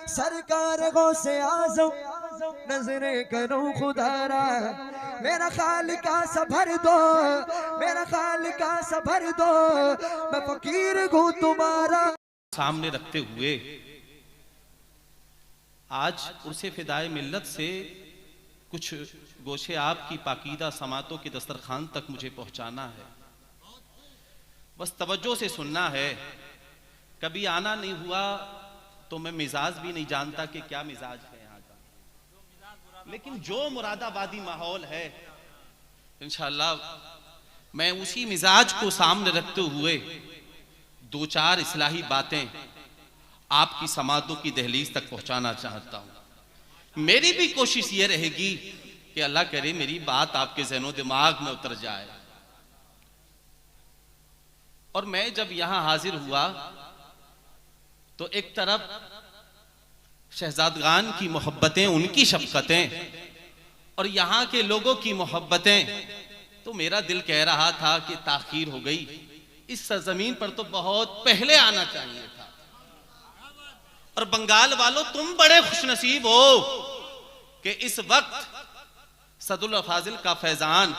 सरकार गौसे आज़म नजरे करूं खुदारा, मेरा खालिका सा भर दो, मेरा खालिका सा भर दो, मैं फकीर हूं तुम्हारा। सामने रखते हुए आज उर्से फिदाए मिल्लत से कुछ गोशे आपकी पाकीदा समातों के दस्तरखान तक मुझे पहुंचाना है। बस तवज्जो से सुनना है। कभी आना नहीं हुआ तो मैं मिजाज भी नहीं जानता कि क्या मिजाज है यहाँ का, लेकिन जो मुरादाबादी माहौल है इंशाअल्लाह मैं उसी मिजाज को सामने रखते हुए दो चार इस्लाही बातें आपकी समातों की दहलीज तक पहुंचाना चाहता हूं। मेरी भी कोशिश ये रहेगी कि अल्लाह करे मेरी बात आपके ज़हनो दिमाग में उतर जाए। और मैं जब यहां हाजिर हुआ तो एक तरफ शहजादगान की मोहब्बतें, उनकी शफकतें और यहां के लोगों की मोहब्बतें, तो मेरा दिल कह रहा था कि ताखीर हो गई, इस सरजमीन पर तो बहुत पहले आना चाहिए था। और बंगाल वालों तुम बड़े खुशनसीब हो कि इस वक्त सदरुल फाजिल का फैजान,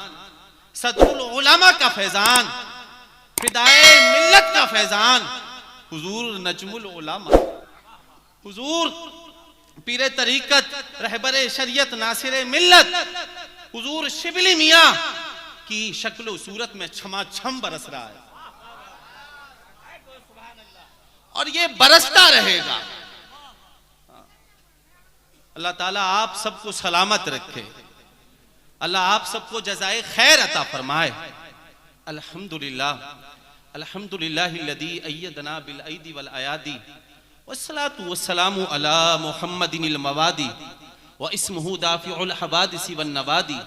सदरुल उलमा का फैजान, फिदाए मिल्लत का फैजान, हुजूर नजमुल उलमा, हुजूर पीरे तरीकत, रहबरे शरीयत, नासिरे मिल्लत, हुजूर शिबली मियां की शक्ल सूरत में छमाछम बरस रहा है और ये बरसता रहेगा। अल्लाह ताला आप सबको सलामत रखे, अल्लाह आप सबको जज़ाए खैर अता फरमाए। अल्हम्दुलिल्लाह अल्हम्दुलिल्लाहिल्लज़ी अय्यदना बिल ऐदी वल अयादी वस्सलातु वस्सलामु अला मुहम्मदिनिल मवादी व इस्मुहु दाफिउल हवादिसी वन नवादी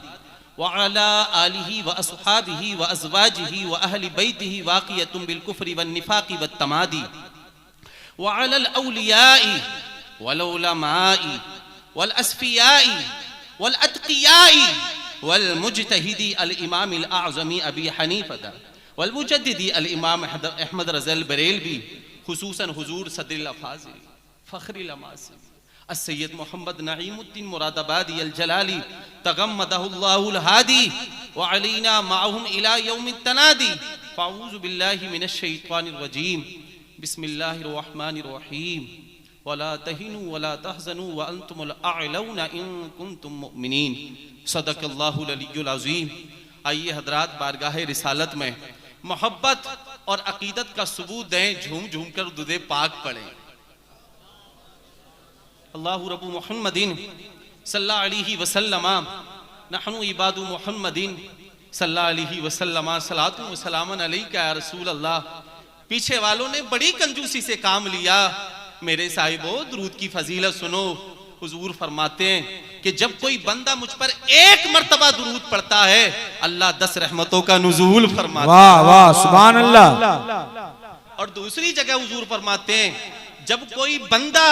व अला आलिहि व अस्हाबिहि व अज़वाजिहि व अहलि बैतिहि वाक़ियतुम बिल कुफ्रि वन निफाक़ि वत तमादी व अलल औलियाई वल उलमाई वल अस्फियाई वल अत्क़ियाई वल मुज्तहिदी अल इमाम अल आज़मी अबी हनीफ़ा वल मुजद्दिदी अल इमाम अहमद रज़ा बरेलवी, खुसूसन हुजूर सदरुल अफ़ाज़िल फ़ख्रुल अमासिल अस्सय्यद मोहम्मद नईमुद्दीन मुरादाबादी अल जलाली तगम्मदहुल्लाहुल हादी व अलैना माअहुम इला यौमित तनादी। फ़अऊज़ु बिल्लाहि मिनश शैतानिर रजीम। बिस्मिल्लाहिर रहमानिर रहीम। वला तहिनु वला तहज़नु व अंतुमुल अअलौना इन कुंतुम मुमिनीन। सदक़ल्लाहुल अलियुल अज़ीम। आइए हज़रात बारगाह रिसालत में मोहब्बत और अकीदत का सबूत दें, झूम झूम कर दुदे पाक पढ़ें। अल्लाहु रब्बु मुहम्मदिन सल्लल्लाहु अलैहि वसल्लम नहनु इबादु मुहम्मदिन सल्लल्लाहु अलैहि वसल्लम सलातु व सलामन अलैका या रसूल अल्लाह। पीछे वालों ने बड़ी कंजूसी से काम लिया। मेरे साहिबो दुरूद की फजीलत सुनो। हुजूर फरमाते हैं कि जब कोई बंदा मुझ पर एक मर्तबा दुरूद पढ़ता है अल्लाह 10 रहमतों का नुज़ूल फरमाता है। वाह वाह सुभान अल्लाह। और दूसरी जगह हुजूर फरमाते हैं जब कोई बंदा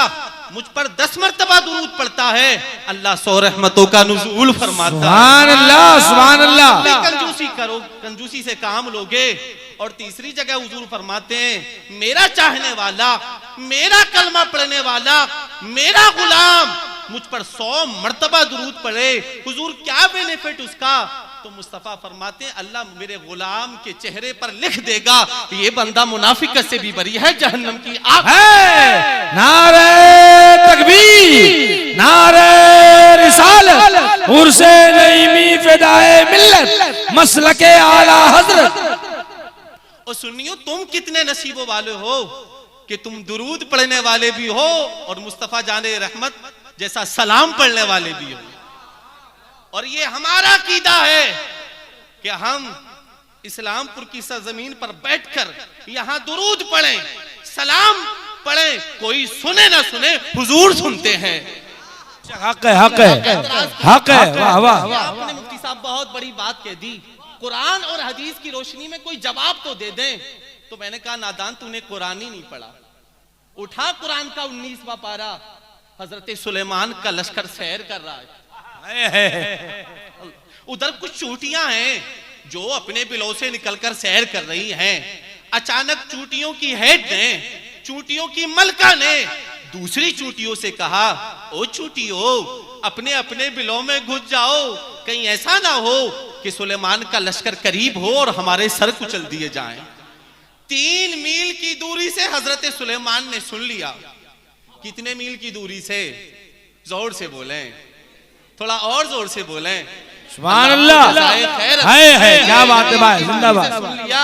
मुझ पर 10 मर्तबा दुरूद पढ़ता है अल्लाह 100 रहमतों का नुज़ूल फरमाता है। सुभान अल्लाह सुभान अल्लाह। कंजूसी करो, कंजूसी से काम लोगे। और तीसरी जगह हुजूर फरमाते हैं मेरा चाहने वाला, मेरा कलमा पढ़ने वाला, मेरा गुलाम मुझ पर 100 मर्तबा दुरूद पढ़े। हुजूर क्या बेनिफिट उसका? तो मुस्तफा फरमाते हैं अल्लाह मेरे गुलाम के चेहरे पर लिख देगा ये बंदा मुनाफिकत से भी बरी है, जहन्नम की आग है। नारे तकबीर, नारे रिसालत, उर्से नईमी फिदाए मिल्लत, मसलके आला हजरत। और सुनियो तुम कितने नसीबों वाले हो कि तुम दुरूद पढ़ने वाले भी हो और मुस्तफा जाने रहमत जैसा सलाम पढ़ने वाले भी हो। और ये हमारा अकीदा है कि हम इस्लामपुर की सरजमीन पर बैठकर यहां दुरूद पढ़ें, सलाम पढ़ें, कोई सुने ना सुने हुजूर सुनते हैं। हक है, हक है, हक है। वाह वाह। आपने मुफ्ती साहब बहुत बड़ी बात कह दी। कुरान और हदीस की रोशनी में कोई जवाब तो दे दें। तो मैंने कहा नादान तूने कुरान ही नहीं पढ़ा। उठा कुरान का 19वां पारा, हजरत सुलेमान का लश्कर सैर कर रहा है। उधर कुछ चूटियां हैं जो अपने बिलों से निकलकर सैर कर रही हैं। अचानक चूटियों की हेड ने, चूटियों की मलका ने दूसरी चूंटियों से कहा, ओ चूंटियों, अपने अपने बिलों में घुस जाओ, कहीं ऐसा ना हो कि सुलेमान का लश्कर करीब हो और हमारे सर कुचल दिए जाएं। 3 मील की दूरी से हजरत सुलेमान ने सुन लिया। कितने मील की दूरी से? जोर से बोलें, थोड़ा और जोर से बोलें। सुभान अल्लाह, है क्या बात है भाई, जिंदाबाद। सुन लिया,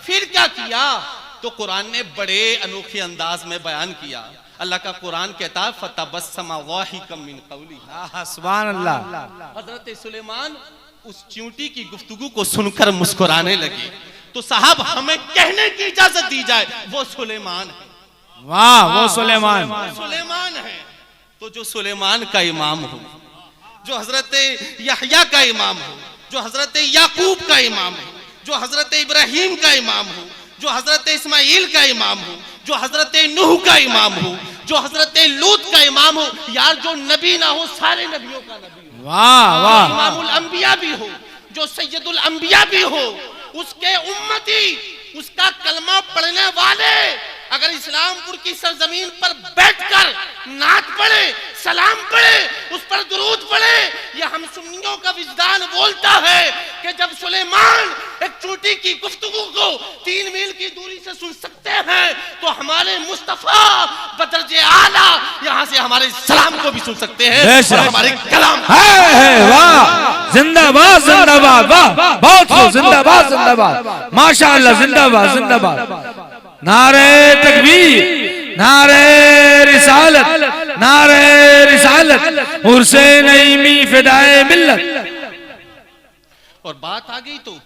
फिर क्या किया? तो कुरान ने बड़े अनोखे अंदाज में बयान किया। अल्लाह का कुरान कहता है, फतबस्सम वाहिकम मिन कौलिहा। सुभान अल्लाह। हजरत सुलेमान उस चींटी की गुफ्तगू को सुनकर मुस्कुराने लगे। तो साहब, हमें कहने की इजाजत दी जाए, वो सुलेमान है। वाह, वो सुलेमान है। तो जो सुलेमान का इमाम हो, जो हजरत यहया का इमाम हो, जो हजरत याकूब का इमाम हो, जो हजरत इब्राहिम का इमाम हो, जो हजरत इस्माइल का इमाम हो, जो हजरत नूह का इमाम हो, जो हजरत लूत का इमाम हो, यार जो नबी ना हो सारे नबियों का नबी हो। वाह वाह। इमामुल अंबिया भी हो, जो सैयदुल अंबिया भी हो, उसके उम्मती, उसका कलमा पढ़ने वाले अगर इस्लामपुर की सरजमीन पर बैठकर नात पढ़े, सलाम पढ़े, उस पर दुरूद पढ़े, ये हम सुन्नियों का विजदान बोलता है कि जब सुलेमान एक चूंटी की गुफ्तगू को 3 मील की दूरी से सुन सकते हैं, तो हमारे मुस्तफा बदरजे आला यहाँ से हमारे सलाम को भी सुन सकते हैं और हमारे कलाम। वाह, जिंदाबाद जिंदाबाद, वाह बहुत खूब, जिंदाबाद जिंदाबाद, माशाअल्लाह, जिंदाबाद जिंदाबाद। नारे तकबीर, नारे रिसालत, नारे रिसालत, हुसैन नईमी फिदाए मिल्लत। और बात आ गई तो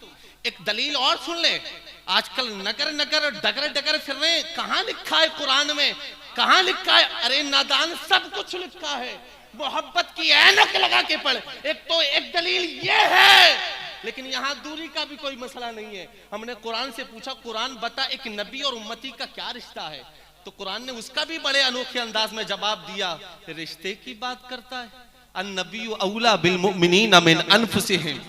एक दलील और सुन ले। आजकल नगर नगर डगर डगर फिर रहे, कहां लिखा है कुरान में, कहां लिखा है? अरे नादान, सब कुछ लिखा है। मोहब्बत की ऐनक लगा के पढ़। एक तो एक दलील ये है, लेकिन यहाँ दूरी का भी कोई मसला नहीं है। हमने कुरान से पूछा, कुरान बता एक नबी और उम्मती का क्या रिश्ता है? तो कुरान ने उसका भी बड़े अनोखे अंदाज में जवाब दिया। रिश्ते की बात करता है, अन्नबी औला बिल मुमिनीन मिन अनफुसिहिम।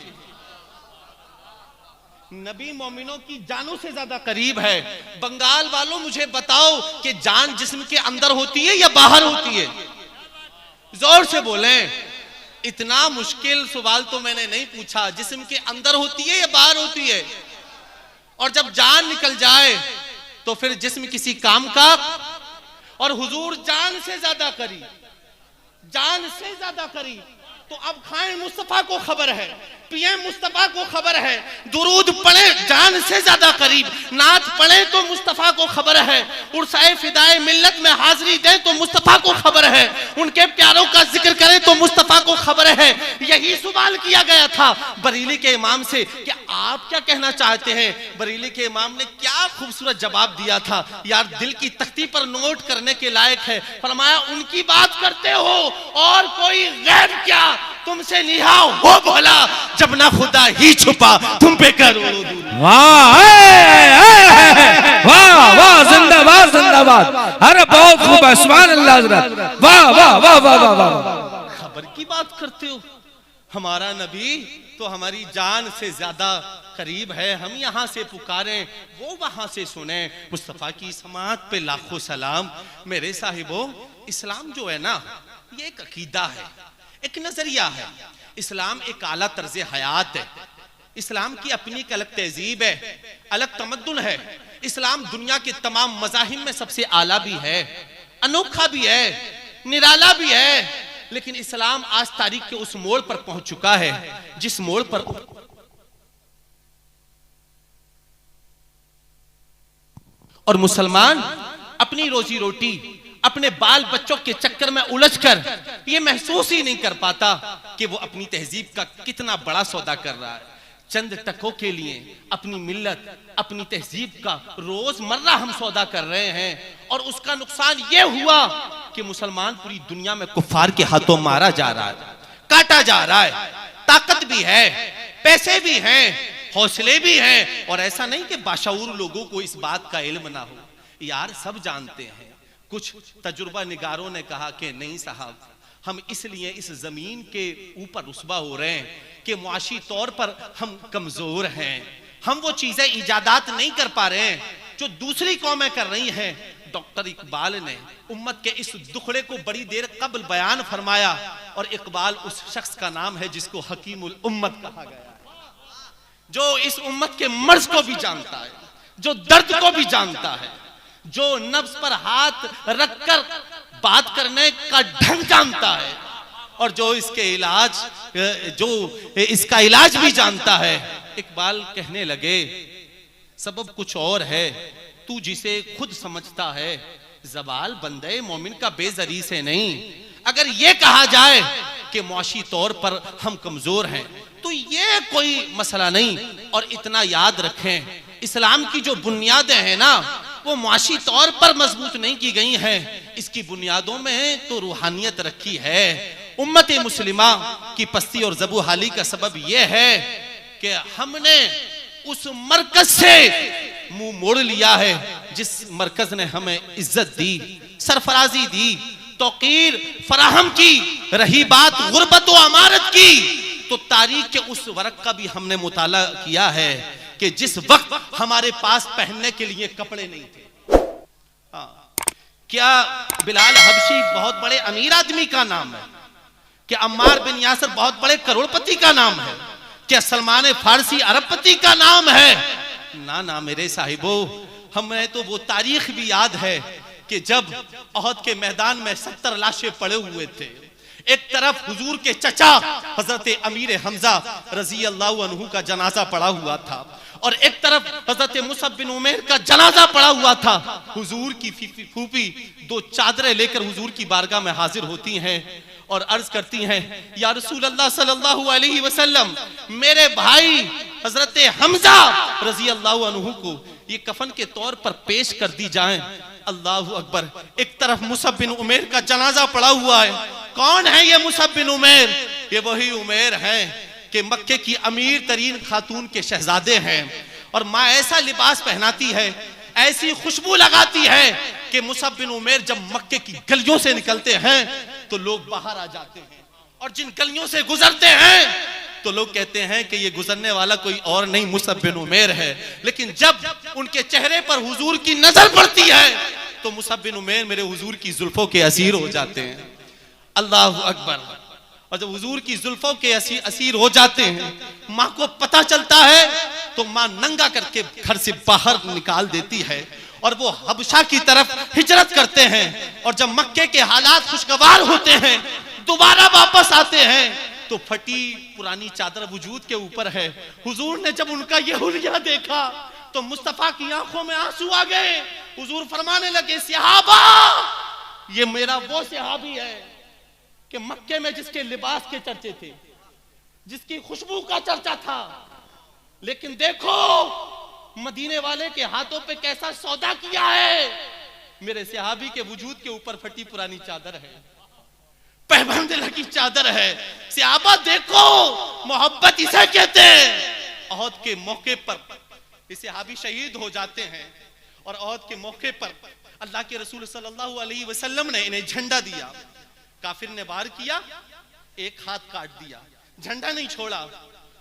नबी मोमिनों की जानों से ज्यादा करीब है। बंगाल वालों, मुझे बताओ कि जान जिस्म के अंदर होती है या बाहर होती है? जोर से बोलें। इतना मुश्किल सवाल तो मैंने नहीं पूछा। जिस्म के अंदर होती है या बाहर होती है? और जब जान निकल जाए तो फिर जिस्म किसी काम का। और हुजूर जान से ज्यादा करी, जान से ज्यादा करी। तो अब खाएं मुस्तफा को खबर है, पिए मुस्तफा को खबर है, दुरूद पढ़े जान से ज्यादा करीब, नात पढ़े तो मुस्तफा को खबर है, उर्साए फिदाए मिल्लत में हाजिरी दे तो मुस्तफा को खबर है, उनके प्यारों का जिक्र करें तो मुस्तफा को खबर है। यही सवाल किया गया था बरेली के इमाम से कि आप क्या कहना चाहते हैं? बरेली के इमाम ने क्या खूबसूरत जवाब दिया था, यार दिल की तख्ती पर नोट करने के लायक है। फरमाया, उनकी बात करते हो और कोई गैर क्या तुमसे निहा हो भला, जब ना खुदा ही छुपा तुम पे करोड़ों दूर। वाह वाह वाह, जिंदाबाद जिंदाबाद। अरे बहुत खूब, सुभान अल्लाह हज़रत, वाह वाह वाह वाह वाह। खबर की बात करते हो? हमारा नबी तो हमारी जान से ज्यादा करीब है। हम यहाँ से पुकारें, वो वहां से सुने। मुस्तफा की समात पे लाखों सलाम। मेरे साहिबो, इस्लाम जो है ना, ये एक अकीदा है, एक नजरिया है। इस्लाम एक आला तर्ज हयात है। इस्लाम की अपनी एक अलग तहजीब है, अलग तमद्दुन है। इस्लाम दुनिया के तमाम मज़ाहिब में सबसे आला भी है, अनोखा भी है, निराला भी है। लेकिन इस्लाम आज तारीख के उस मोड़ पर पहुंच चुका है जिस मोड़ पर और मुसलमान अपनी रोजी रोटी, अपने बाल बच्चों के चक्कर में उलझकर ये महसूस ही नहीं कर पाता कि वो अपनी तहजीब का कितना बड़ा सौदा कर रहा है। चंद टकों के लिए अपनी मिल्लत, अपनी तहजीब का रोजमर्रा हम सौदा कर रहे हैं। और उसका नुकसान ये हुआ कि मुसलमान पूरी दुनिया में कुफार के हाथों मारा जा रहा है, काटा जा रहा है। ताकत भी है, पैसे भी हैं, हौसले भी हैं। और ऐसा नहीं कि बाशऊर लोगों को इस बात का इल्म ना हो, यार सब जानते हैं। कुछ तजुर्बा निगारों ने कहा कि नहीं साहब, हम इसलिए इस जमीन के ऊपर रुस्बा हो रहे हैं कि मुआशी तौर पर हम कमजोर हैं। हम वो चीजें इजादात नहीं कर पा रहे हैं जो दूसरी कौमें कर रही हैं। डॉक्टर इकबाल ने उम्मत के इस दुखड़े को बड़ी देर कबल बयान फरमाया, और इकबाल उस शख्स का नाम है जिसको हकीमुल उम्मत कहा गया है, जो इस उम्मत के मर्ज को भी जानता है, जो दर्द को भी जानता है, जो नफ्स पर हाथ रखकर बात करने का ढंग जानता है, और जो इसका इलाज भी जानता है। इकबाल कहने लगे, सबब कुछ और है, तू जिसे खुद समझता है, ज़वाल बंदे मोमिन का बेजरी से नहीं। अगर ये कहा जाए कि मुआशी तौर पर हम कमजोर हैं, तो ये कोई मसला नहीं। और इतना याद रखें, इस्लाम की जो बुनियादें हैं ना, वो मुआशी तौर पर मजबूत नहीं की गई हैं, इसकी बुनियादों में तो रूहानियत रखी है। उम्मत मुस्लिमा की पस्ती और ज़बूहाली का सबब यह है कि हमने उस मरकज से मुंह मोड़ लिया है जिस मरकज ने हमें इज्जत दी, सरफराजी दी, तौकीर फराहम की। रही बात गुर्बत व अमारत की, तो तारीख के उस वरक का भी हमने मुताला किया है कि जिस वक्त हमारे पास पहनने के लिए कपड़े नहीं थे। क्या बिलाल हबशी बहुत बड़े अमीर आदमी का नाम है? क्या अम्मार बिन यासर बहुत बड़े करोड़पति का नाम है? क्या सलमान फारसी अरबपति का नाम है? ना ना मेरे साहिबो, हमें तो वो तारीख भी याद है कि जब ओहद के मैदान में 70 लाशें पड़े हुए थे, एक तरफ हुजूर के चचा हजरत अमीर हमजा रजी अल्लाह अन्हु का जनाजा पड़ा हुआ था, और एक तरफ हजरत मुसअब बिन उमैर का जनाजा पड़ा हुआ था। हुजूर की फूफी 2 चादरें लेकर हुजूर की बारगाह में हाजिर होती हैं और अर्ज करती हैं, या रसूल अल्लाह सल्लल्लाहु अलैहि वसल्लम, मेरे भाई हजरत हमजा रजी अल्लाह अन्हु को ये कफन के तौर पर पेश कर दी जाए। अल्लाहु अकबर। एक तरफ मुसअब बिन उमैर का जनाजा पड़ा हुआ है। कौन है ये मुसअब बिन उमैर? ये वही उमैर हैं कि मक्के की अमीर तरीन खातून के शहजादे हैं, और माँ ऐसा लिबास पहनाती है, ऐसी खुशबू लगाती है कि मुसअब बिन उमैर जब मक्के की गलियों से निकलते हैं तो लोग बाहर आ जाते हैं, और जिन गलियों से गुजरते हैं तो लोग कहते हैं कि ये गुजरने वाला कोई और नहीं मुसअब बिन उमैर है। लेकिन जब उनके चेहरे पर हुजूर की नजर पड़ती है तो मुसअब बिन उमैर मेरे हुजूर की जुल्फों के असीर हो जाते हैं। अल्लाह अकबर। और जब हुजूर की जुल्फों के असीर हो जाते हैं, माँ को पता चलता है तो माँ नंगा करके घर से बाहर निकाल देती है, और वो हबशा की तरफ हिजरत करते हैं। और जब मक्के के हालात खुशगवार होते हैं, दोबारा वापस आते हैं, तो फटी पुरानी चादर वजूद के ऊपर है। हुजूर ने जब उनका ये हुलिया देखा तो मुस्तफा की आंखों में आंसू आ गए। हुजूर फरमाने लगे, सहाबा, ये मेरा वो सहाबी है कि मक्के में जिसके लिबास के चर्चे थे, जिसकी खुशबू का चर्चा था, लेकिन देखो मदीने वाले के हाथों पे कैसा सौदा किया है। मेरे सहाबी के वजूद के ऊपर फटी पुरानी चादर है, पैबंद लगी चादर है। सहाबा देखो, मोहब्बत इसे कहते हैं। ओहद के मौके पर ये सहाबी शहीद हो जाते हैं, और ओहद के मौके पर अल्लाह के रसूल सल्लल्लाहु अलैहि वसल्लम ने इन्हें झंडा दिया। काफिर ने वार किया, एक हाथ काट दिया, झंडा नहीं छोड़ा।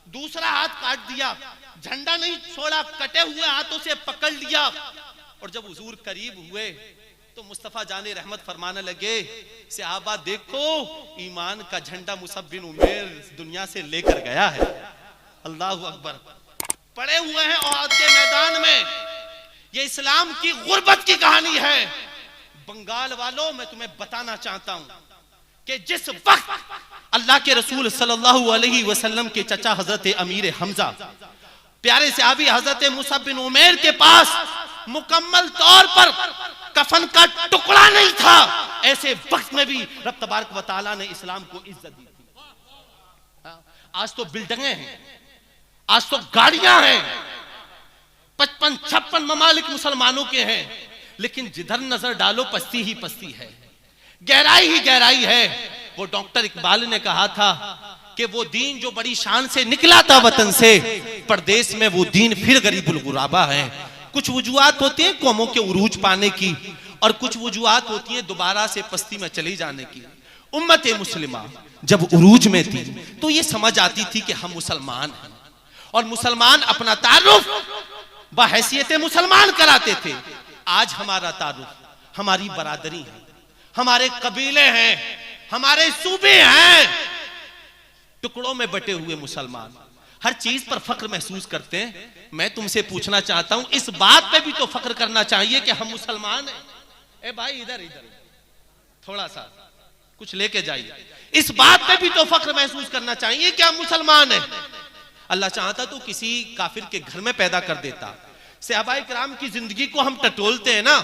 दूसरा हाथ काट दिया, झंडा नहीं छोड़ा, कटे हुए हाथों से पकड़ लिया। और जब हुजूर करीब हुए तो मुस्तफा जाने रहमत फरमाने लगे, सहाबा देखो, ईमान का झंडा मुसअब बिन उमैर दुनिया से लेकर गया है। अल्लाह अकबर। पड़े हुए हैं ओहद के मैदान में। ये इस्लाम की गुर्बत की कहानी है। बंगाल वालों, मैं तुम्हें बताना चाहता हूं कि जिस वक्त अल्लाह के रसूल सल्लल्लाहु अलैहि वसल्लम के चचा हजरत अमीर हमजा, प्यारे सहाबी हजरत मुसअब बिन उमैर के पास मुकम्मल तौर पर कफन का टुकड़ा नहीं था, ऐसे वक्त में भी रब तबारक व तआला ने इस्लाम को इज्जत दी थी। आज तो बिल्डिंगें हैं, आज तो गाड़ियां हैं, 55-56 ममालिक मुसलमानों के हैं, लेकिन जिधर नजर डालो पस्ती ही पस्ती है, गहराई ही गहराई है। वो डॉक्टर इकबाल ने कहा था कि वो दीन जो बड़ी शान से निकला था वतन से, परदेश में वो दीन फिर गरीबुल गुराबा है। कुछ वजूहात होती हैं कौमों के उरूज पाने की, और कुछ वजूहात होती हैं दोबारा से पस्ती में चली जाने की। उम्मत मुस्लिमा जब उरूज में थी तो ये समझ आती थी कि हम मुसलमान हैं, और मुसलमान अपना तारुफ बहैसियत मुसलमान कराते थे। आज हमारा तारुफ हमारी बरादरी है, हमारे कबीले हैं, हमारे सूबे हैं, टुकड़ों में बटे हुए मुसलमान हर चीज पर फख्र महसूस करते हैं। मैं तुमसे पूछना चाहता हूं, इस बात पे भी तो फख्र करना चाहिए कि हम मुसलमान हैं। ए भाई इधर इधर थोड़ा सा कुछ लेके जाइए। इस बात पे भी तो फख्र महसूस करना चाहिए कि हम मुसलमान हैं। अल्लाह चाहता तो किसी काफिर के घर में पैदा कर देता। सहाबाए किराम की जिंदगी को हम टटोलते हैं ना,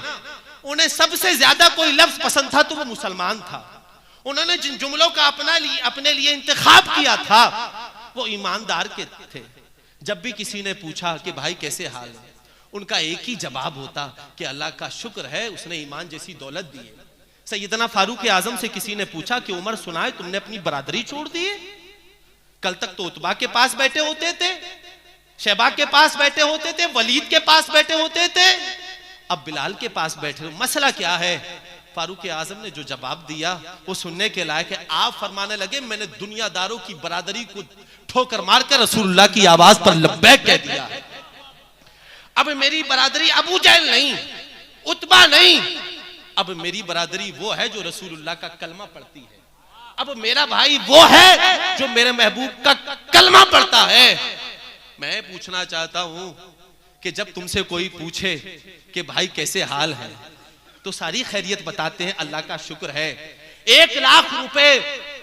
उन्हें सबसे ज्यादा कोई लफ्ज पसंद था तो वो मुसलमान था। उन्होंने जिन जुमलों का अपने लिए इंतखाब किया था वो ईमानदार के थे। जब भी किसी ने पूछा कि भाई कैसे हाल है, उनका एक ही जवाब होता कि अल्लाह का शुक्र है, उसने ईमान जैसी दौलत दी है। सैयदना फारूक आजम से किसी ने पूछा कि उमर सुनाए तुमने अपनी बरादरी छोड़ दी है? कल तक तो उतबा के पास बैठे होते थे, शैबा के पास बैठे होते थे, वलीद के पास बैठे होते थे, अब बिलाल के पास बैठे हो, मसला क्या है? फारूक आजम ने जो जवाब दिया वो सुनने के लायक है। आप फरमाने लगे मैंने दुनियादारों की बरादरी को ठोकर मारकर रसूलुल्लाह की आवाज पर लब्बैक कह दिया है। अब मेरी बरादरी अबू जहल नहीं, उतबा नहीं, अब मेरी बरादरी वो है जो रसूलुल्लाह का कलमा पढ़ती है। अब मेरा भाई वो है जो मेरे महबूब का कलमा पढ़ता है। मैं पूछना चाहता हूं कि जब तुमसे कोई पूछे कि भाई कैसे हाल है तो सारी खैरियत बताते हैं अल्लाह का शुक्र है, 1 लाख रुपए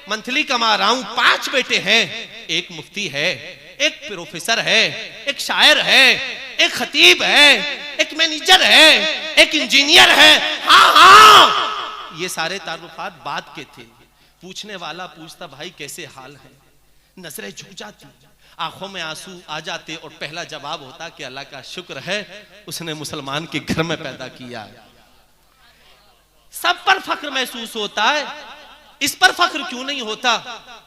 मंथली कमा रहा हूं, 5 बेटे हैं, एक मुफ्ती है, एक प्रोफेसर है, एक शायर है, एक खतीब है, एक मैनेजर है, एक इंजीनियर है। हाँ, ये सारे तारुफात बात के थे। पूछने वाला पूछता भाई कैसे हाल है, नजरें झुक जाती, आंखों में आंसू आ जाते और पहला जवाब होता कि अल्लाह का शुक्र है उसने मुसलमान के घर में पैदा किया है। सब पर फख्र महसूस होता है, इस पर फख्र क्यों नहीं होता?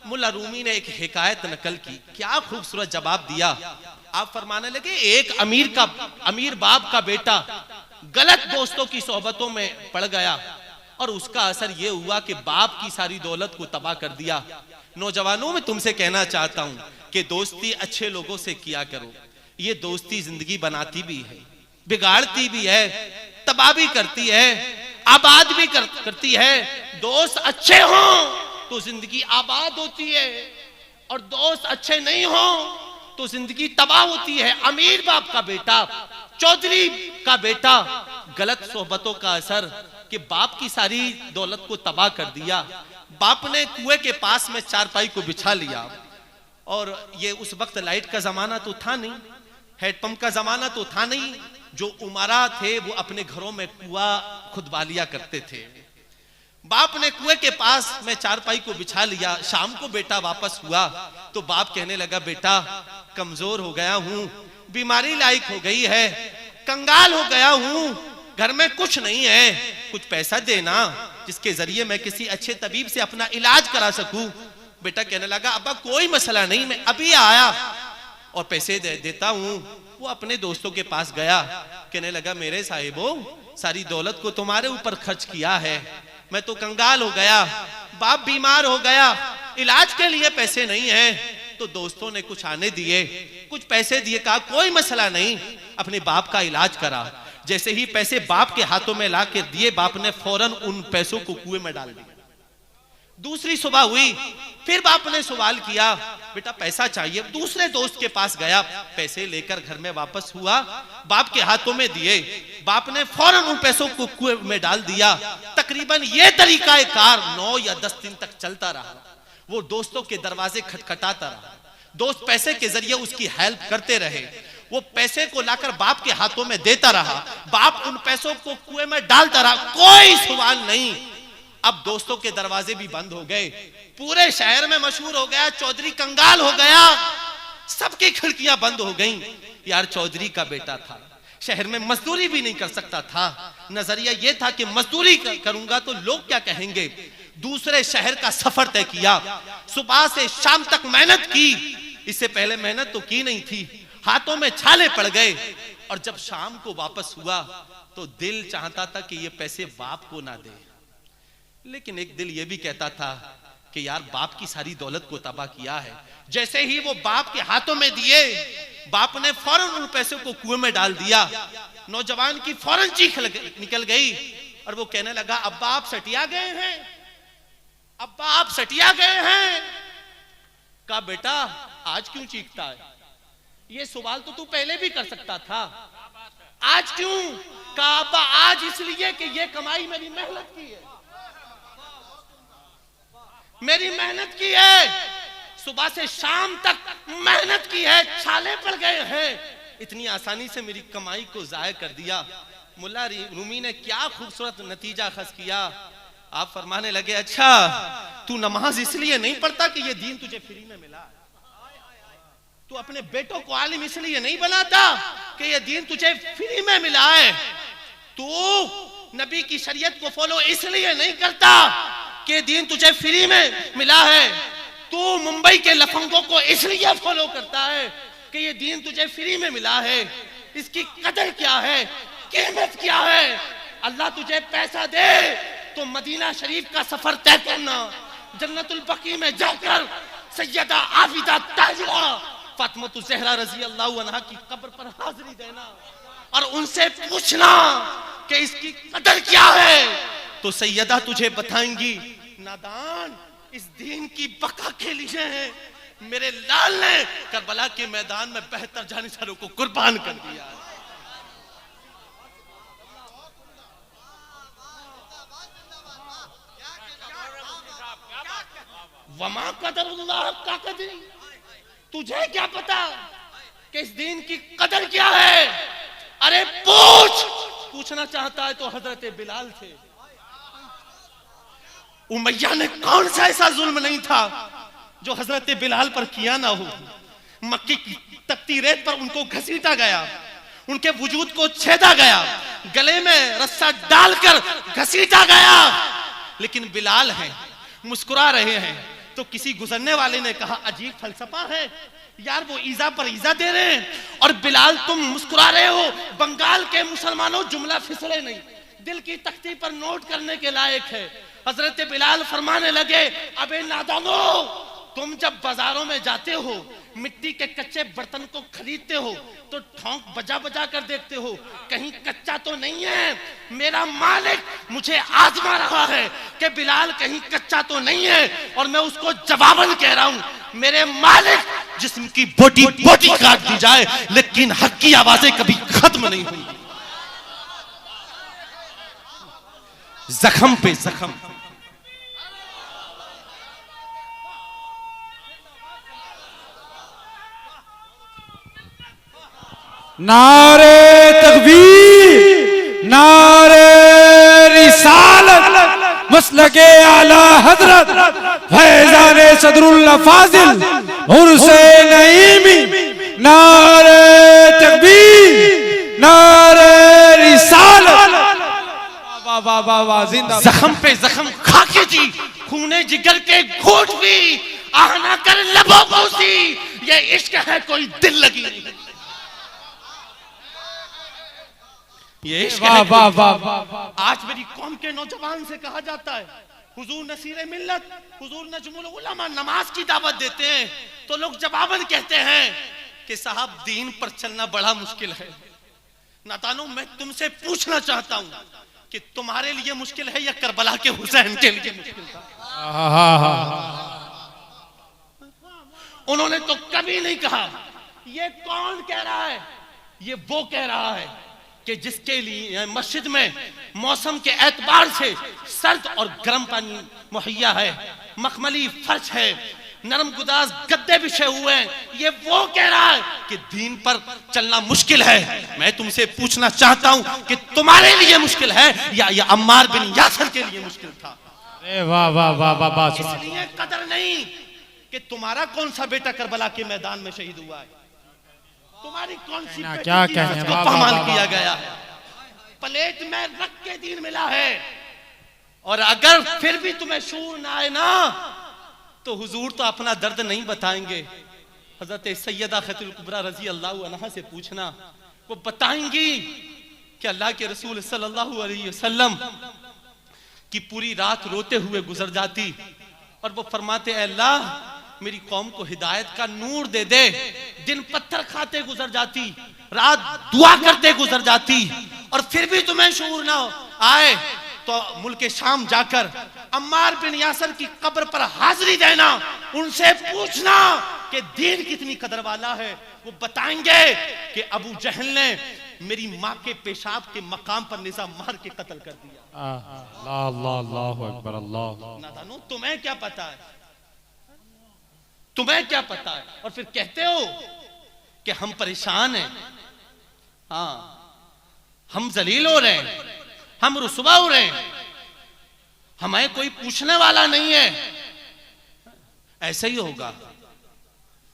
मुल्ला रूमी ने एक हिकायत नकल की, क्या खूबसूरत जवाब दिया। आप फरमाने लगे एक अमीर बाप का बेटा गलत दोस्तों की सोहबतों में पड़ गया और उसका असर यह हुआ कि बाप की सारी दौलत को तबाह कर दिया। नौजवानों में तुमसे कहना चाहता हूं कि दोस्ती अच्छे लोगों से किया करो। ये दोस्ती जिंदगी बनाती भी है, बिगाड़ती भी है, तबाह भी करती है, आबाद भी करती है। दोस्त अच्छे हों तो जिंदगी आबाद होती है और दोस्त अच्छे नहीं हों तो जिंदगी तबाह होती है। अमीर बाप का बेटा, चौधरी का बेटा, गलत सोहबतों का असर कि बाप की सारी दौलत को तबाह कर दिया। बाप ने कुएं के पास में चारपाई को बिछा लिया और ये उस वक्त लाइट का जमाना तो था नहीं, हैंडपंप का जमाना तो था नहीं। जो उमरा थे वो अपने घरों में कुआं खुदवा लिया करते थे। बाप ने कुएं के पास में चारपाई को बिछा लिया। शाम को बेटा वापस हुआ तो बाप कहने लगा बेटा कमजोर हो गया हूं, बीमारी लायक हो गई है, कंगाल हो गया हूं, घर में कुछ नहीं है, कुछ पैसा देना जिसके जरिए मैं किसी अच्छे तबीब से अपना इलाज करा सकूं। बेटा कहने लगा अब्बा कोई मसला नहीं, मैं अभी आया और पैसे देता हूं। वो अपने दोस्तों के पास गया, कहने लगा मेरे साहिबो सारी दौलत को तुम्हारे ऊपर खर्च किया है, मैं तो कंगाल हो गया, बाप बीमार हो गया, इलाज के लिए पैसे नहीं है। तो दोस्तों ने कुछ आने दिए, कुछ पैसे दिए, कहा कोई मसला नहीं, अपने बाप का इलाज करा। जैसे ही पैसे बाप के हाथों में ला के दिए, बाप ने फौरन उन पैसों को कुएं में डाल दिया। दूसरी सुबह हुई, फिर बाप ने सवाल किया बेटा पैसा चाहिए। दूसरे दोस्त के पास गया, पैसे लेकर घर में वापस हुआ, बाप के हाथों में दिए, बाप ने फौरन उन पैसों को कुएं में डाल दिया। तकरीबन ये तरीका कार 9 या 10 दिन तक चलता रहा। वो दोस्तों के दरवाजे खटखटाता रहा, दोस्त पैसे के जरिए उसकी हेल्प करते रहे, वो पैसे को लाकर बाप के हाथों में देता रहा, बाप उन पैसों को कुएं में डालता रहा, कोई सवाल नहीं। अब दोस्तों के दरवाजे भी बंद हो गए, पूरे शहर में मशहूर हो गया चौधरी कंगाल हो गया, सबकी खिड़कियां बंद हो गईं। यार चौधरी का बेटा था, शहर में मजदूरी भी नहीं कर सकता था, नजरिया यह था कि मजदूरी करूंगा तो लोग क्या कहेंगे। दूसरे शहर का सफर तय किया, सुबह से शाम तक मेहनत की, इससे पहले मेहनत तो की नहीं थी, हाथों में छाले पड़ गए। और जब शाम को वापस हुआ तो दिल चाहता था कि ये पैसे बाप को ना दे, लेकिन एक दिल ये भी कहता था कि यार बाप की सारी दौलत को तबाह किया है। जैसे ही वो बाप के हाथों में दिए, बाप ने फौरन उन पैसों को कुएं में डाल दिया। नौजवान की फौरन चीख निकल गई, और वो कहने लगा अब्बा आप सटिया गए हैं, अब्बा आप सटिया गए हैं। कहा बेटा आज क्यों चीखता है, ये सवाल तो तू पहले भी कर सकता था, आज क्यों? कहा अब्बा आज इसलिए कि ये कमाई मेरी मेहनत की है, मेरी मेहनत की है, सुबह से शाम तक मेहनत की है, छाले पड़ गए हैं, इतनी आसानी से मेरी कमाई को जाया कर दिया। मुल्ला रूमी ने क्या खूबसूरत नतीजा खस किया। आप फरमाने लगे अच्छा तू नमाज इसलिए नहीं पढ़ता कि ये दीन तुझे फ्री में मिला, तू अपने बेटों को आलिम इसलिए नहीं बनाता कि ये दीन तुझे फ्री में मिला है, तू नबी की शरीयत को फॉलो इसलिए नहीं करता कि दीन तुझे फ्री में मिला है, तू मुंबई के लफंगों को इसलिए फॉलो करता है कि ये दीन तुझे फ्री में मिला है। इसकी कदर क्या है, कीमत क्या है? अल्लाह तुझे पैसा दे तो मदीना शरीफ का सफर तय करना, जन्नतुल बकी में जाकर सैयदा आबिदा ताजिरा फातिमा ज़हरा रजी अल्लाह अन्हा की कब्र पर हाजिरी देना और उनसे पूछना कि इसकी कदर क्या है, तो सैयदा तुझे बताएंगी नादान इस दीन की बका के लिए है, मेरे लाल ने करबला के मैदान में बेहतर जानिसारों को कुर्बान कर दिया। वमा कदरुल्लाह का कदरी, तुझे क्या पता कि इस दीन की कदर क्या है? अरे पूछना चाहता है तो हजरत बिलाल से। उमैया ने कौन सा ऐसा जुल्म नहीं था जो हजरत बिलाल पर किया ना हो। मक्की की तख्ती रेत पर उनको घसीटा गया, उनके वजूद को छेदा गया, गले में रस्सा डालकर घसीटा गया, लेकिन बिलाल हैं, मुस्कुरा रहे हैं। तो किसी गुजरने वाले ने कहा अजीब फलसफा है यार, वो ईजा पर ईजा दे रहे हैं और बिलाल तुम मुस्कुरा रहे हो। बंगाल के मुसलमानों जुमला फिसले नहीं, दिल की तख्ती पर नोट करने के लायक है। हजरत बिलाल फरमाने लगे अबे नादानो, तुम जब बाजारों में जाते हो मिट्टी के कच्चे बर्तन को खरीदते हो तो ठोंक बजा बजा कर देखते हो कहीं कच्चा तो नहीं है। मेरा मालिक मुझे आजमा रहा है कि बिलाल कहीं कच्चा तो नहीं है, और मैं उसको जवाबन कह रहा हूं मेरे मालिक जिस्म की बोटी बोटी काट दी जाए लेकिन हक की आवाजें कभी खत्म नहीं हुई। जख्म पे जख्म। नारे तकबीर, नारे रिसालत, मसलके आला हजरत फैजाने सदरुल्लाह फाजिल उर्से नईमी। नारे तकबीर, नारे रिसालत। वाह वाह वाह वाह, जिंदा। जख्म पे जख्म खाके जी, खूने जिगर के घोट भी आहना कर लबों को सी, ये इश्क है कोई दिल लगी नहीं। ये इश्क है। वाह वाह वाह। आज मेरी कौम के नौजवान से कहा जाता है हुजूर नसीरे मिल्लत, हुजूर नजमुल उलमा नमाज की दावत देते हैं तो लोग जवाबन कहते हैं कि साहब दीन पर चलना बड़ा मुश्किल है। नातानो मैं तुमसे पूछना चाहता हूं कि तुम्हारे लिए मुश्किल है या करबला के हुसैन के लिए मुश्किल था? उन्होंने तो कभी नहीं कहा ये कौन कह रहा है, ये वो कह रहा है कि जिसके लिए मस्जिद में मौसम के एतबार से सर्द और गर्म पानी मुहैया है, मखमली फर्श है, नरम गुदाज गद्दे बिछे हुए हैं, ये वो कह रहा है कि दीन पर चलना मुश्किल है। मैं तुमसे पूछना चाहता हूं कि तुम्हारे लिए मुश्किल है या अम्मार बिन यासर के लिए मुश्किल था? वाह वाह वाह वाह वाह। इसलिए कदर नहीं कि तुम्हारा कौन सा बेटा करबला के मैदान में शहीद हुआ है, तुम्हारी कौन सी क्या कहने को पामाल किया गया है, प्लेट में रख के दीन मिला है। और अगर फिर भी तुम्हें शूर ना आए ना तो हुजूर तो अपना दर्द नहीं बताएंगे। हजरत सैयदा खतील कुबरा रजी अल्लाह अन्हा से पूछना, वो बताएंगी कि अल्लाह के रसूल सल्लल्लाहु अलैहि वसल्लम की पूरी रात रोते हुए गुजर जाती और वो फरमाते अल्लाह मेरी कौम को हिदायत का नूर दे दे। दिन पत्थर खाते गुजर जाती, रात दुआ करते गुजर जाती और फिर भी तुम्हें शूर ना आए तो मुल्क शाम जाकर अम्मार बिन यासर की कब्र पर हाजिरी देना, उनसे पूछना कि दीन कितनी कदर वाला है। वो बताएंगे कि अबू जहल ने मेरी माँ के पेशाब के मकाम पर निज़ाम मार के कत्ल कर दिया। अल्लाह अकबर अल्लाह। नादानो, तुम्हें क्या पता है? तुम्हें क्या पता है? और फिर कहते हो कि हम परेशान हैं। हाँ, हम जलील हो रहे हैं, हम रुसवा हो रहे हैं, हमें कोई पूछने वाला नहीं है। ऐसे ही होगा,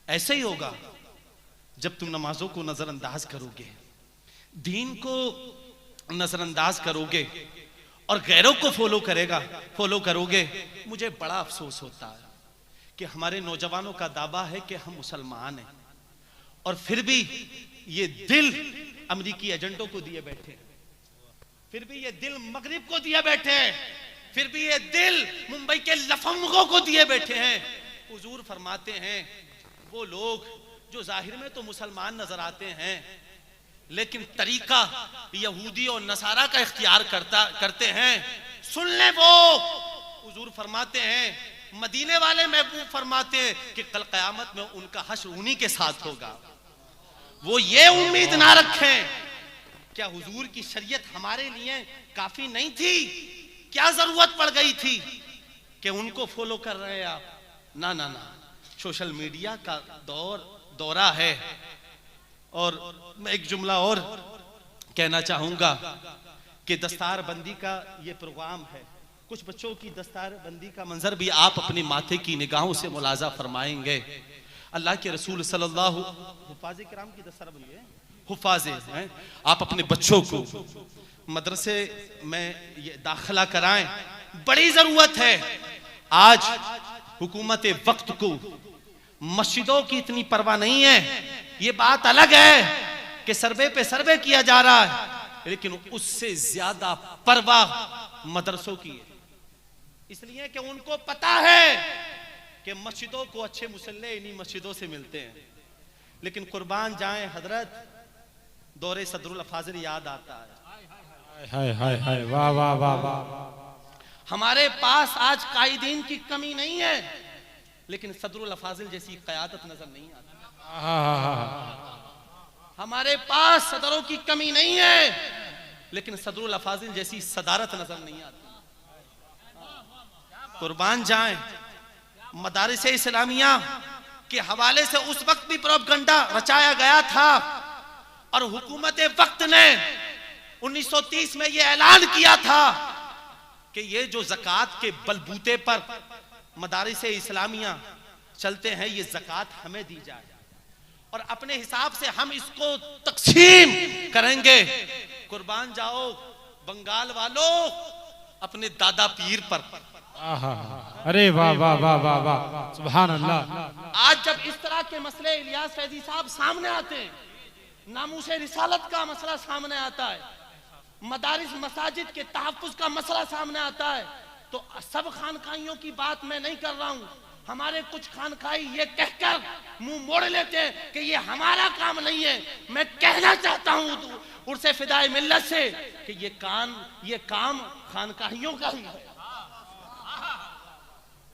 ऐसे ही होगा जब तुम नमाजों को नजरअंदाज करोगे, दीन को नजरअंदाज करोगे और गैरों को फॉलो करोगे। मुझे बड़ा अफसोस होता है कि हमारे नौजवानों का दावा है कि हम मुसलमान हैं और फिर भी ये दिल अमेरिकी एजेंटों को दिए बैठे हैं, फिर भी ये दिल मगरिब को दिए बैठे हैं, फिर भी ये दिल मुंबई के लफंगों को दिए बैठे हैं। हुजूर फरमाते हैं वो लोग जो जाहिर में तो मुसलमान नजर आते हैं लेकिन तरीका यहूदी और नसारा का इख्तियार करते हैं, सुन ले वो। हुजूर फरमाते हैं, मदीने वाले महबूब फरमाते हैं कि कल क़यामत में उनका हश्र उन्हीं के साथ होगा। वो ये उम्मीद ना रखें, क्या हुजूर की शरीयत हमारे लिए काफी नहीं थी? क्या जरूरत पड़ गई थी कि उनको फॉलो कर रहे हैं आप? ना ना ना, सोशल मीडिया का दौरा है। और मैं एक जुमला और कहना चाहूंगा कि दस्तार बंदी का ये प्रोग्राम है, कुछ बच्चों की दस्तार बंदी का मंजर भी आप अपने माथे की निगाहों से मुलाजा फरमाएंगे। अल्लाह के रसूल सल्लल्लाहु हुफ़ाज़े किराम की दस्तार बंदी है, हुफ़ाज़े हैं। आप अपने बच्चों को मदरसे में ये दाखिला कराएं, बड़ी जरूरत है। आज हुकूमत वक्त को मस्जिदों की इतनी परवाह नहीं है। ये बात अलग है कि सर्वे पे सर्वे किया जा रहा है, लेकिन उससे ज्यादा परवाह मदरसों की है। इसलिए कि उनको पता है कि मस्जिदों को अच्छे मुसल्ले इन्हीं मस्जिदों से मिलते हैं। लेकिन कुर्बान जाए हजरत, दौरे सदरुल फाजिल याद आता है। हाय हाय हाय, वाह वाह वाह वाह। हमारे पास आज कायदीन की कमी नहीं है, लेकिन सदरुल फाजिल जैसी क़यादत नजर नहीं आती। हमारे पास सदरों की कमी नहीं है, लेकिन सदरुल फाजिल जैसी सदारत नजर नहीं आती। कुर्बान जाएं, मदारिस इस्लामिया के हवाले से उस वक्त भी प्रोपगंडा रचाया गया था और हुकूमत वक्त ने 1930 में यह ऐलान किया था कि ये जो ज़कात के बलबूते पर मदारिस इस्लामिया चलते हैं, ये ज़कात हमें दी जाए और अपने हिसाब से हम इसको तकसीम करेंगे। कुर्बान जाओ बंगाल वालों अपने दादा पीर पर। अरे वाह वाह वाह वाह वाह, सुभान अल्लाह। आज जब इस तरह के मसले इलियास फैजी साहब सामने आते हैं, नामूसे रिसालत का मसला सामने आता है, मदारिस मसाजिद के तहफ़्फ़ुज़ का मसला सामने आता है, तो सब खानकाइयों की बात मैं नहीं कर रहा हूं। हमारे कुछ खानकाई ये कहकर मुंह मोड़ लेते हैं कि ये हमारा काम नहीं है। मैं कहना चाहता हूं उर्से फिदाए मिल्लत से कि ये काम खानकाइयों का ही है।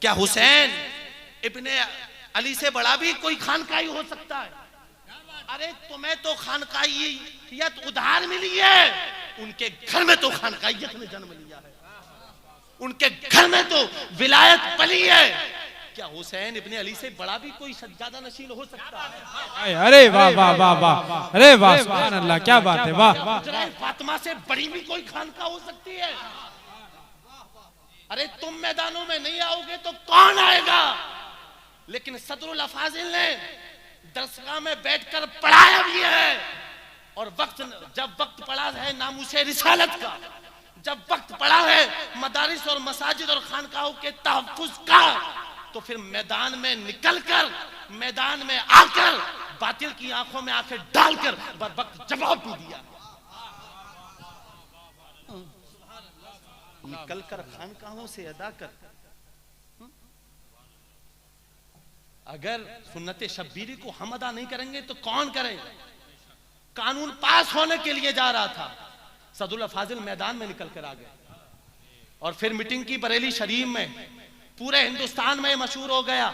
क्या हुसैन इब्ने अली से बड़ा भी कोई खानकाई हो सकता है? अरे तुम्हें तो खानकाइयत उधार मिली है, उनके घर में तो खानकाइयत ने जन्म लिया है, उनके घर में तो विलायत पली है। क्या हुसैन इब्ने अली से बड़ा भी कोई सज्जादा नशीन हो सकता है? अरे वाह वाह वाह वाह, अरे वाह सुभान अल्लाह, क्या बात है, वाह। फातिमा से बड़ी भी कोई खानका हो सकती है? अरे तुम मैदानों में नहीं आओगे तो कौन आएगा? लेकिन सदरुल अफाजिल ने दरसगाह में बैठकर पढ़ाया भी है और जब वक्त पड़ा है नामूसे रिसालत का, जब वक्त पड़ा है मदारिस और मसाजिद और खानकाहों के तहफ़्फ़ुज़ का, तो फिर मैदान में निकलकर, मैदान में आकर बातिल की आंखों में आंखें डालकर वक्त जवाब भी दिया। निकलकर खानकाहों से अदा कर। अगर सुन्नत शब्बीरी को हम अदा नहीं करेंगे तो कौन करेगा? कानून पास होने के लिए जा रहा था, सदरुल फाजिल मैदान में निकल कर आ गए। और फिर मीटिंग की बरेली शरीफ में, पूरे हिंदुस्तान में मशहूर हो गया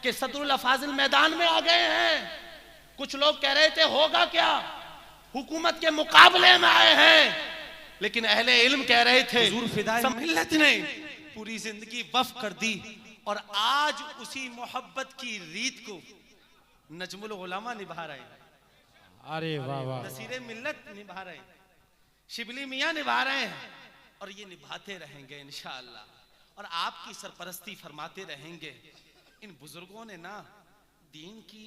कि सदरुल अफाजिल मैदान में आ गए हैं। कुछ लोग कह रहे थे होगा क्या, हुकूमत के मुकाबले में आए हैं, लेकिन अहले इल्म कह रहे थे मिल्लत ने पूरी जिंदगी वफ कर दी और आज उसी मोहब्बत की रीत को नजमुल उलमा निभा रहे हैं। अरे वाह वाह, नसीरे मिल्लत निभा रहे हैं, शिबली मियां निभा रहे हैं और ये निभाते रहेंगे इंशाअल्लाह। और आपकी सरपरस्ती फरमाते रहेंगे। इन बुजुर्गों ने ना दीन की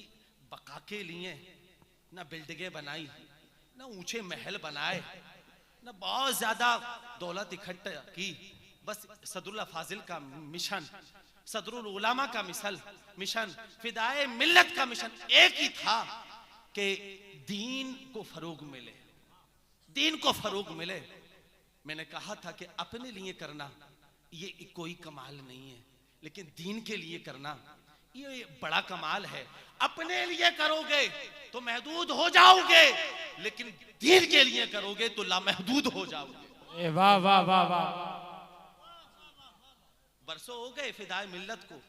बका के लिए ना बिल्डिंगें बनाई, ना ऊंचे महल बनाए, ना बहुत ज्यादा दौलत इकट्ठा की, बस सदरुल फाजिल का मिशन, सदरुल उलमा का मिशन, फिदाए मिल्लत का मिशन एक ही था कि दीन को फरोग मिले, दीन को फरोग मिले। मैंने कहा था कि अपने लिए करना ये कोई कमाल नहीं है, लेकिन दीन के लिए करना ये बड़ा कमाल है। अपने लिए करोगे तो महदूद हो जाओगे, लेकिन दीन के लिए करोगे तो लामहदूद हो जाओगे। वाह वाह वाह वाह, बरसों हो गए फिदाए मिल्लत को,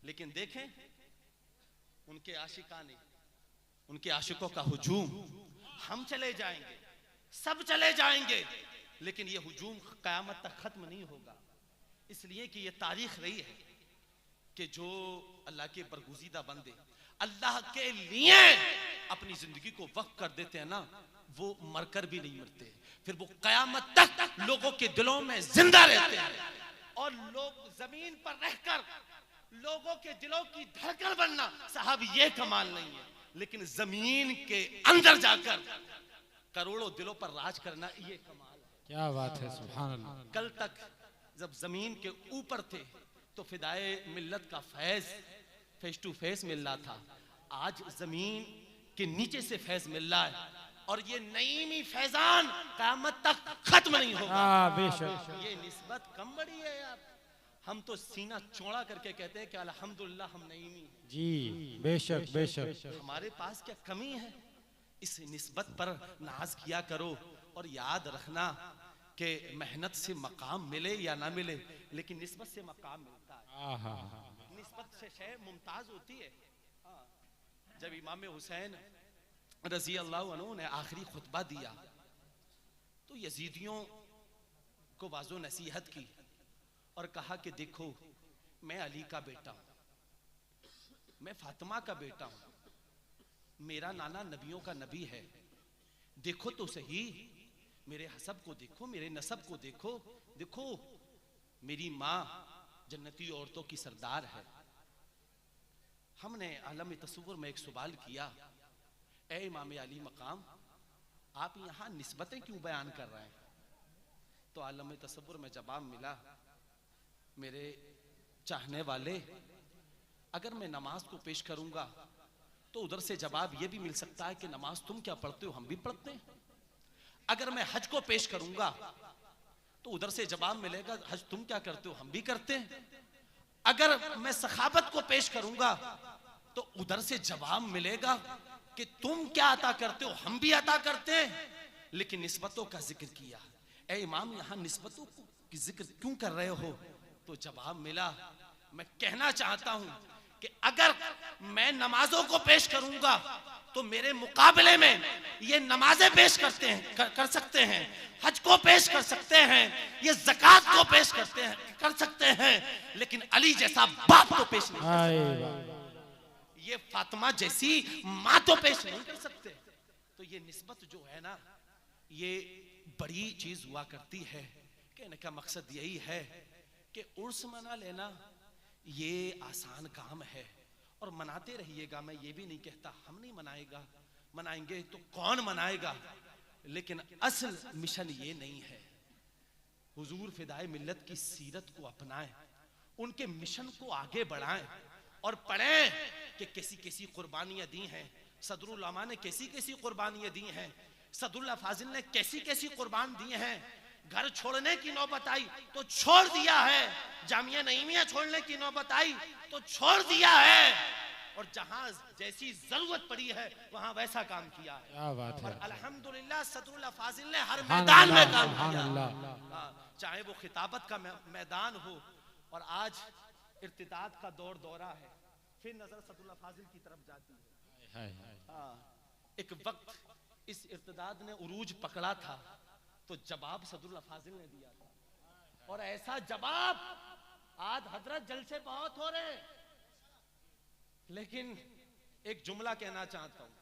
लेकिन देखें उनके आशिकाने, उनके आशिकों का हुजूम। हम चले जाएंगे, सब चले जाएंगे, लेकिन ये हुजूम कयामत तक खत्म नहीं होगा। इसलिए कि ये तारीख रही है कि जो अल्लाह के बरगुज़ीदा बंदे अल्लाह के लिए अपनी जिंदगी को वक्फ कर देते हैं ना, वो मरकर भी नहीं मरते, फिर वो कयामत तक लोगों के दिलों में जिंदा रहते हैं। और लोग जमीन पर रहकर लोगों के दिलों की धड़कन बनना साहब ये कमाल नहीं है, लेकिन जमीन के अंदर जाकर करोड़ों दिलों पर राज करना ये कमाल है। क्या बात है, सुभान अल्लाह। कल तक जब जमीन के ऊपर थे तो फिदाए मिल्लत का फैज फेस टू फेस मिल रहा था, आज जमीन के नीचे से फैज मिल रहा है और ये नईमी फैजान क़यामत तक खत्म नहीं होगा। बेशक, ये निस्बत कम बड़ी है यार। हम तो सीना चौड़ा करके कहते हैं कि अल्हम्दुलिल्लाह हम नईमी जी, बेशक बेशक। हमारे पास क्या कमी है। इस निस्बत पर नाज किया करो और याद रखना कि मेहनत से मकाम मिले या ना मिले, लेकिन निस्बत से मकाम मिलता है। निस्बत से शय मुमताज होती है। जब इमाम हुसैन रजी अल्लाह अन्हु ने आखिरी खुतबा दिया तो यजीदियों को वाजो नसीहत की और कहा कि देखो मैं अली का बेटा हूं, मैं फातिमा का बेटा हूं, मेरा नाना नबियों का नबी है, देखो तो सही मेरे हसब को देखो, मेरे नसब को देखो, देखो मेरी माँ जन्नती औरतों की सरदार है। हमने आलम तसव्वुर में एक सवाल किया, ए इमाम अली मकाम, आप यहाँ निस्बतें क्यों बयान कर रहे हैं? तो आलम तसव्वुर में जवाब मिला, मेरे चाहने वाले, अगर मैं नमाज को पेश करूंगा तो उधर से जवाब यह भी मिल सकता है कि नमाज तुम क्या पढ़ते हो, हम भी पढ़ते हैं। अगर मैं हज को पेश करूंगा तो उधर से जवाब मिलेगा हज तुम क्या करते हो, हम भी करते हैं। अगर मैं सखावत को पेश करूंगा तो उधर से जवाब मिलेगा कि तुम क्या अता करते हो, हम भी अता करते हैं। लेकिन निस्बतों का जिक्र किया, ए इमाम यहाँ निस्बतों की जिक्र क्यों कर रहे हो? तो जवाब मिला, मैं कहना चाहता हूं कि अगर मैं नमाजों को पेश करूंगा तो मेरे मुकाबले में ये नमाजें पेश करते हैं कर सकते हैं, हज को पेश कर सकते हैं, ये ज़कात को पेश कर सकते हैं, लेकिन अली जैसा बाप तो पेश नहीं कर सकते, ये फातिमा जैसी माँ तो पेश नहीं कर सकते। तो ये निस्बत जो है ना, ये बड़ी चीज हुआ करती है। कहने का मकसद यही है कि उर्स मना लेना ये आसान काम है और मनाते रहिएगा। मैं ये भी नहीं कहता हम नहीं मनाएंगे तो कौन मनाएगा, लेकिन असल मिशन ये नहीं है। हुजूर फिदाए मिल्लत की सीरत को अपनाएं, उनके मिशन को आगे बढ़ाएं और पढ़ें कि कैसी कैसी कुर्बानियां दी हैं, सदरुल उलमा ने कैसी कैसी कुर्बानियां दी हैं, सदरुल फाजिल ने कैसी कैसी कुर्बान दी हैं। घर छोड़ने की नौबत आई तो छोड़ दिया है, जामिया नईमिया छोड़ने की नौबत आई तो छोड़ दिया है। और जहां जैसी जरूरत पड़ी है वहां वैसा काम किया है। क्या बात है। और अल्हम्दुलिल्लाह सदरुल्लाह फाजिल ने हर मैदान में काम किया। चाहे वो खिताबत का मैदान हो, और आज इर्तिदाद का दौरा है, फिर नजर सदरुल्लाह फाजिल की तरफ जाती है। एक वक्त इस इर्तिदाद ने उरूज पकड़ा था तो जवाब सदरुल्लाह फाजिल ने दिया था, और ऐसा जवाब आज हजरत जलसे बहुत हो रहे, लेकिन एक जुमला कहना चाहता हूं,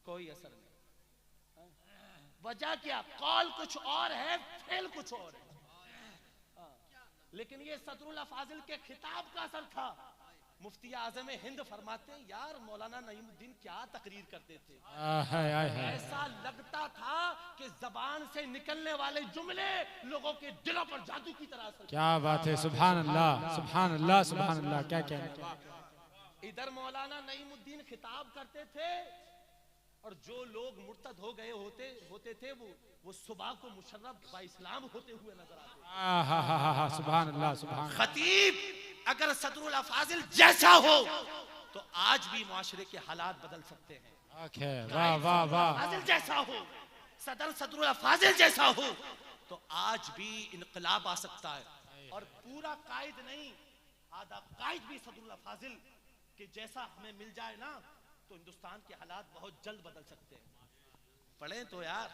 कोई असर नहीं। वजह क्या? कौल कुछ और है, फेल कुछ और है। लेकिन ये सदरुल्लाह फाजिल के खिताब का असर था। मुफ्ती आज़म हिंद फरमाते हैं, यार मौलाना नईमुद्दीन क्या तकरीर करते थे, ऐसा लगता था कि जबान से निकलने वाले जुमले लोगों के दिलों पर जादू की तरह असर। क्या बात है, सुभान अल्लाह सुभान अल्लाह सुभान अल्लाह। क्या कहना। इधर मौलाना नईमुद्दीन खिताब करते थे, और जो लोग मुर्तद हो गए होते थे वो सुबह को मुशर्रफ बा इस्लाम होते हुए नजर आते। सुभान अल्लाह सुभान। खतीब अगर सदरुल्लाह फाजिल जैसा हो तो आज भी मुआशरे के हालात बदल सकते हैं। वाह वाह वाह। फाजिल जैसा हो, सदरुल्लाह फाजिल जैसा हो तो आज भी इनकलाब आ सकता है। और पूरा कायद नहीं, आधा कायद भी सदरुल्लाह फाजिल के जैसा हमें मिल जाए ना, तो हिंदुस्तान के हालात बहुत जल्द बदल सकते हैं। पढ़े तो यार।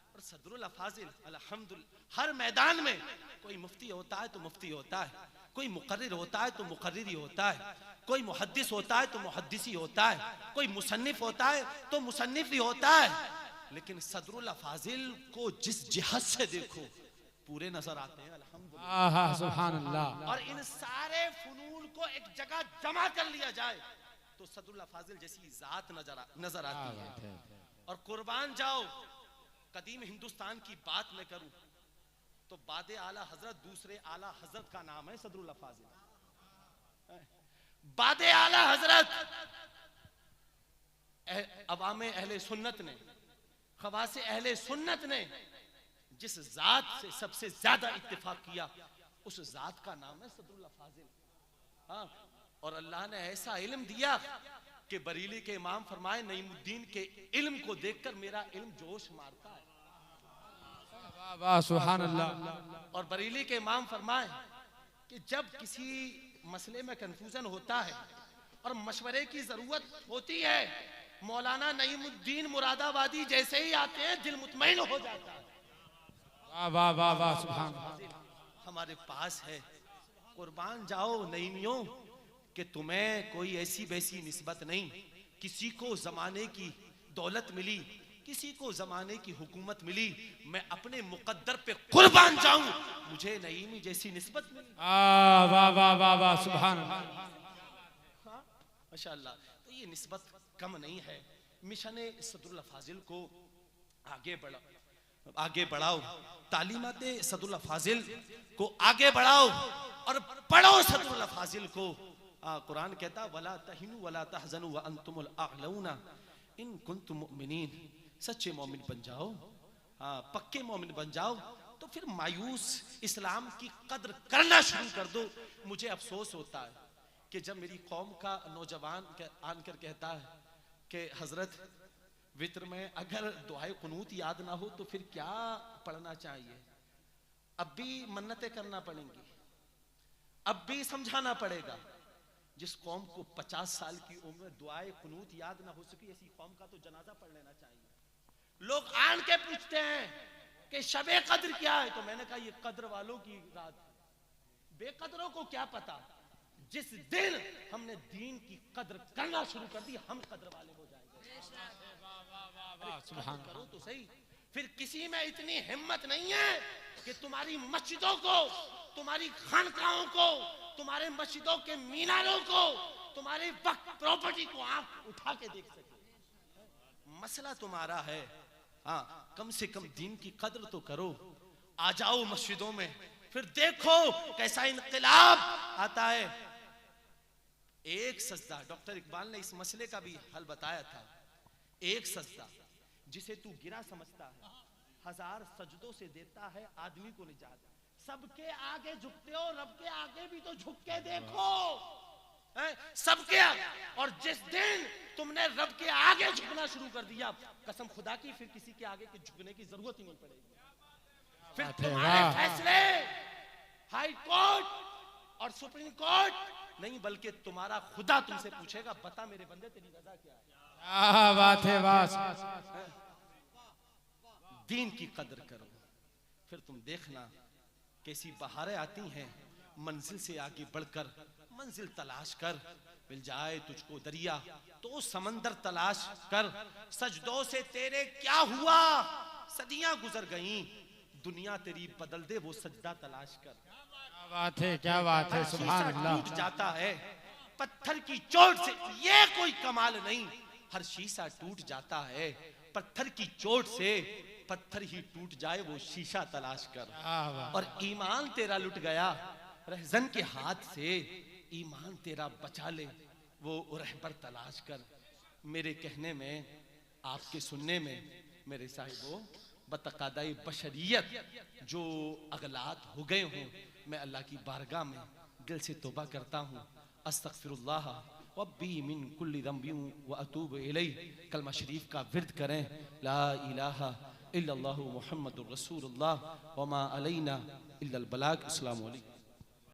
और सदरुल्लाह फाजिल अल्हम्दुलिल्लाह हर मैदान में, कोई मुफ्ती होता है तो मुफ्ती होता है, कोई मुकर्रिर होता है तो मुकर्रिर होता है, कोई मुहद्दिस होता है तो मुहद्दिसी होता है, कोई मुसन्निफ होता है तो मुसन्निफ ही होता है। लेकिन सदरुल्लाह फाजिल को जिस जिहत से देखो पूरे नजर आते हैं अल्हम्दुलिल्लाह सुभान अल्लाह। और इन सारे फनून को एक जगह जमा कर लिया जाए तो सदरुल्लाह फाजिल जैसी जात नजर आती है। और कुर्बान जाओ, कदीम हिंदुस्तान की बात मैं करूं तो बादे आला हजरत दूसरे आला हजरत का नाम है सदरुल्लाह फाजिल। बादे आला हजरत अवामे अहले सुन्नत ने, खवासे अहले सुन्नत ने जिस जात से सबसे ज्यादा इत्तेफाक किया उस जात का नाम है सदरुल्लाह फाजिल। हाँ, और अल्लाह ने ऐसा इल्म दिया कि बरेली के इमाम फरमाए, नईमुद्दीन के इल्म को देखकर मेरा इल्म जोश मारता है। सुभान अल्लाह। और बरेली के इमाम फरमाए कि जब किसी मसले में कंफ्यूजन होता है और मशवरे की जरूरत होती है, मौलाना नईमुद्दीन मुरादाबादी जैसे ही आते हैं दिल मुतमईन हो जाता है। वाह वाह वाह सुभान। हमारे पास है। कुर्बान जाओ नईमियों कि तुम्हें कोई ऐसी वैसी निस्बत नहीं। किसी को जमाने की दौलत मिली, किसी को जमाने की हुकूमत मिली, मैं अपने मुकद्दर पे कुर्बान जाऊं, मुझे नईमी जैसी निस्बत मिली। वाह वाह वाह वाह सुभान। माशाअल्लाह। तो ये निस्बत कम नहीं है। मिशन सदरुल्लाह फाजिल को आगे बढ़ाओ, तालीमात सदरुल्लाह फाजिल को आगे बढ़ाओ और पढ़ो सदरुल्लाह फाजिल को। कुरान कहता वला तहिनु वला तहजनु व अंतुमुल अअलौना इन कुंतुम मुमिनीन। सच्चे मोमिन बन जाओ, पक्के मोमिन बन जाओ, तो फिर मायूस इस्लाम की कद्र करना शुरू कर दो। मुझे अफसोस होता है कि जब मेरी कौम का नौजवान आनकर कहता है कि हजरत वित्र में अगर दुआए कुनूत याद ना हो तो फिर क्या पढ़ना चाहिए। अब भी मन्नतें करना पड़ेंगी, अब भी समझाना पड़ेगा। जिस कौम को 50 साल की उम्र में दुआए कुनूत याद ना हो सकी, ऐसी कौम का तो जनाजा पढ़ लेना चाहिए। लोग आन के पूछते हैं कि शबे कद्र क्या है, तो मैंने कहा ये कद्र वालों की रात है, बेकद्रों को क्या पता। जिस दिन हमने दीन की कद्र करना शुरू कर दी, हम कद्र वाले हो जाएंगे। करो तो सही। फिर किसी में इतनी हिम्मत नहीं है कि तुम्हारी मस्जिदों को, तुम्हारी खानकाहों को, तुम्हारे मस्जिदों के मीनारों को, तुम्हारे वक्त प्रॉपर्टी को आंख उठा के देख सके। मसला तुम्हारा है, हाँ, कम से कम दीन की कद्र तो करो। आ जाओ मस्जिदों में, फिर देखो कैसा इनकलाब आता है। एक सजदा, डॉक्टर इकबाल ने इस मसले का भी हल बताया था। एक सजदा जिसे तू गिरा समझता है, 1000 सजदों से देता है आदमी को निजात। सबके आगे झुकते हो, रब के आगे भी तो झुक के देखो। सबके आगे, और जिस दिन तुमने रब के आगे झुकना शुरू कर दिया, कसम खुदा की फिर किसी के आगे के झुकने की जरूरत ही नहीं पड़ेगी। फिर तुम्हारे फैसले हाई कोर्ट और सुप्रीम कोर्ट नहीं, बल्कि तुम्हारा खुदा तुमसे पूछेगा, बता मेरे बंदे तेरी रजा क्या है। बात है, बात। दीन की कदर करो, फिर तुम देखना कैसी बहारें आती हैं। मंजिल से आगे बढ़कर मंजिल तलाश कर, मिल जाए तुझको दरिया तो समंदर तलाश कर। सजदों से तेरे क्या हुआ, सदियां गुजर गईं, दुनिया तेरी बदल दे वो सजदा तलाश कर। क्या बात है, क्या बात है, सुभान अल्लाह। टूट जाता है पत्थर की चोट से, ये कोई कमाल नहीं, हर शीशा टूट जाता है पत्थर की चोट से। पत्थर ही टूट जाए वो शीशा तलाश कर। और ईमान तेरा लुट गया रहजन के हाथ से, ईमान तेरा बचा ले वो रहबर तलाश कर। मेरे कहने में, आपके सुनने में मेरे साहिबो बतकादाई बशरियत जो अगलात हो गए हों, मैं अल्लाह की बारगाह में दिल से तौबा करता हूँ। अस्तगफिरुल्लाह वब्बी मिन कुल्ली ज़ंबिन व अतूबु इलैह। कलमा शरीफ का विर्द करें, ला इलाहा इल्लल्लाहु मुहम्मदुर रसूलुल्लाह व मा अलैना इल्लल बलाग। अस्सलामु अलैकुम।